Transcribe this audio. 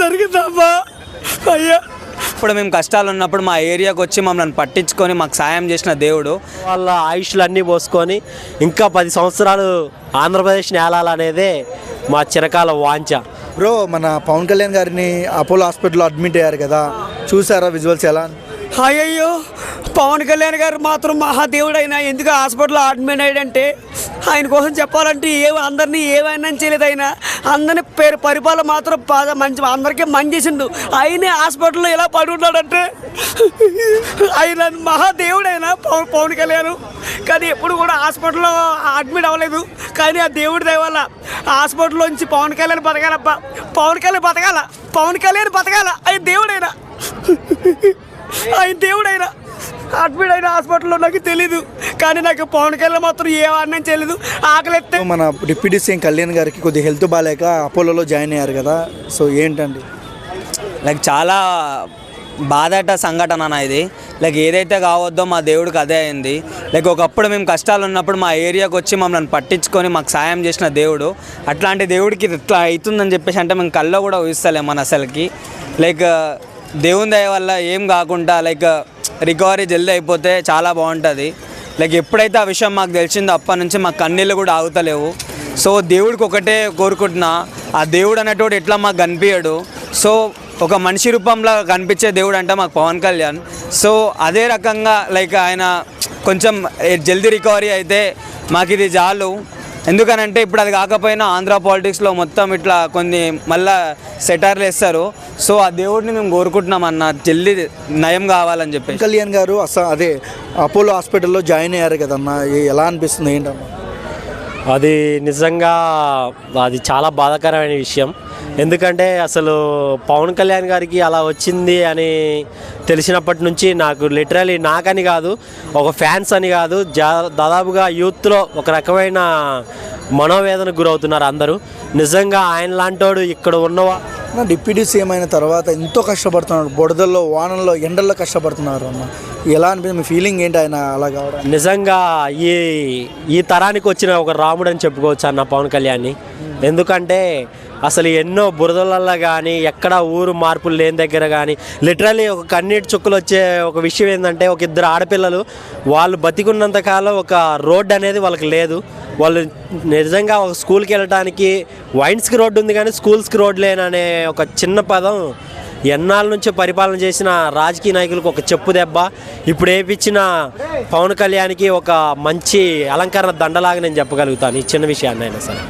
జరిగిందమ్మా అయ్యా. ఇప్పుడు మేము కష్టాలు ఉన్నప్పుడు మా ఏరియాకి వచ్చి మమ్మల్ని పట్టించుకొని మాకు సాయం చేసిన దేవుడు. వాళ్ళ ఆయుష్లు అన్నీ పోసుకొని ఇంకా 10 సంవత్సరాలు ఆంధ్రప్రదేశ్ నేలాలనేదే మా చిరకాల వాంఛ. బ్రో, మన పవన్ కళ్యాణ్ గారిని అపోలో హాస్పిటల్లో అడ్మిట్ అయ్యారు కదా, చూసారా విజువల్స్ ఎలా? అయ్యయ్యో, పవన్ కళ్యాణ్ గారు మాత్రం మహాదేవుడు అయినా ఎందుకు హాస్పిటల్లో అడ్మిట్ అయ్యాడంటే ఆయన కోసం చెప్పాలంటే అందరినీ ఏమైనా చేయలేదు. ఆయన అందరినీ పరిపాలన మాత్రం మంచి అందరికీ మంచి చేసిండు. ఆయనే హాస్పిటల్లో ఎలా పడి ఉన్నాడంటే ఆయన మహాదేవుడు అయినా పవన్ కళ్యాణ్. కానీ ఎప్పుడు కూడా హాస్పిటల్లో అడ్మిట్ అవ్వలేదు. కానీ ఆ దేవుడి దయ వల్ల హాస్పిటల్లోంచి పవన్ కళ్యాణ్ బతకాలబ్బా, పవన్ కళ్యాణ్ బతకాల. ఆయన దేవుడైనా అడ్మిట్ అయిన హాస్పిటల్లో నాకు తెలీదు. కానీ నాకు పవన్ కళ్యాణ్ మాత్రం ఏ అన్నం చేయలేదు. ఆకలిస్తే మన డిప్యూటీ సీఎం కళ్యాణ్ గారికి కొద్దిగా హెల్త్ బాగాలేక అపోలోలో జాయిన్ అయ్యారు కదా, సో ఏంటండి? లైక్ చాలా బాధాట సంఘటన అన్న ఇది. లైక్ ఏదైతే కావద్దో మా దేవుడికి అదే అయింది. లైక్ ఒకప్పుడు మేము కష్టాలు ఉన్నప్పుడు మా ఏరియాకి వచ్చి మమ్మల్ని పట్టించుకొని మాకు సాయం చేసిన దేవుడు. అట్లాంటి దేవుడికి ఇట్లా అవుతుందని చెప్పేసి అంటే మేము కల్లో కూడా ఊహిస్తలేము మన అసలుకి. లైక్ దేవుని దయ వల్ల ఏం కాకుండా లైక్ రికవరీ జల్దీ అయిపోతే చాలా బాగుంటుంది. లైక్ ఎప్పుడైతే ఆ విషయం మాకు తెలిసిందో అప్పటి నుంచి మా కన్నీళ్ళు కూడా ఆగుతలేవు. సో దేవుడికి ఒకటే కోరుకుంటున్నా, ఆ దేవుడు అనేటోడు ఎట్లా మాకు కనిపించడు. సో ఒక మనిషి రూపంలో కనిపించే దేవుడు అంటే మాకు పవన్ కళ్యాణ్. సో అదే రకంగా లైక్ ఆయన కొంచెం జల్దీ రికవరీ అయితే మాకు ఇది చాలు. ఎందుకనంటే ఇప్పుడు అది కాకపోయినా ఆంధ్ర పాలిటిక్స్లో మొత్తం ఇట్లా కొన్ని మళ్ళా సెటార్లు వేస్తారు. సో ఆ దేవుడిని మేము కోరుకుంటున్నాం అన్న, జల్దీ నయం కావాలని చెప్పి. కళ్యాణ్ గారు అదే అపోలో హాస్పిటల్లో జాయిన్ అయ్యారు కదన్నా, ఎలా అనిపిస్తుంది ఏంటన్నా? అది నిజంగా అది చాలా బాధాకరమైన విషయం. ఎందుకంటే అసలు పవన్ కళ్యాణ్ గారికి అలా వచ్చింది అని తెలిసినప్పటి నుంచి నాకు లిటరలీ నాకని కాదు, ఒక ఫ్యాన్స్ అని కాదు, దాదాపుగా యూత్లో ఒక రకమైన మనోవేదనకు గురవుతున్నారు అందరూ. నిజంగా ఆయన లాంటోడు ఇక్కడ ఉన్నవా డిప్యూటీ సీఎం అయిన తర్వాత ఎంతో కష్టపడుతున్నారు, బుడదల్లో వానల్లో ఎండల్లో కష్టపడుతున్నారు అన్న. ఎలా అనిపించింది, మీ ఫీలింగ్ ఏంటి ఆయన అలా కావడం? నిజంగా ఈ తరానికి వచ్చిన ఒక రాముడు అని చెప్పుకోవచ్చు అన్న పవన్ కళ్యాణ్ని. ఎందుకంటే అసలు ఎన్నో బురదలల్లో కానీ ఎక్కడ ఊరు మార్పులు లేని దగ్గర కానీ లిటరలీ ఒక కన్నీటి చుక్కలు వచ్చే ఒక విషయం ఏంటంటే, ఒక 2 ఆడపిల్లలు వాళ్ళు బతికున్నంతకాలం ఒక రోడ్డు అనేది వాళ్ళకి లేదు. వాళ్ళు నిజంగా ఒక స్కూల్కి వెళ్ళడానికి వైన్స్కి రోడ్డు ఉంది కానీ స్కూల్స్కి రోడ్డు లేననే ఒక చిన్న పదం ఎన్నాళ్ళ నుంచో పరిపాలన చేసిన రాజకీయ నాయకులకు ఒక చెప్పు దెబ్బ. ఇప్పుడు వేయించిన పవన్ కళ్యాణ్కి ఒక మంచి అలంకరణ దండలాగా నేను చెప్పగలుగుతాను ఈ చిన్న విషయాన్ని అయినా సరే.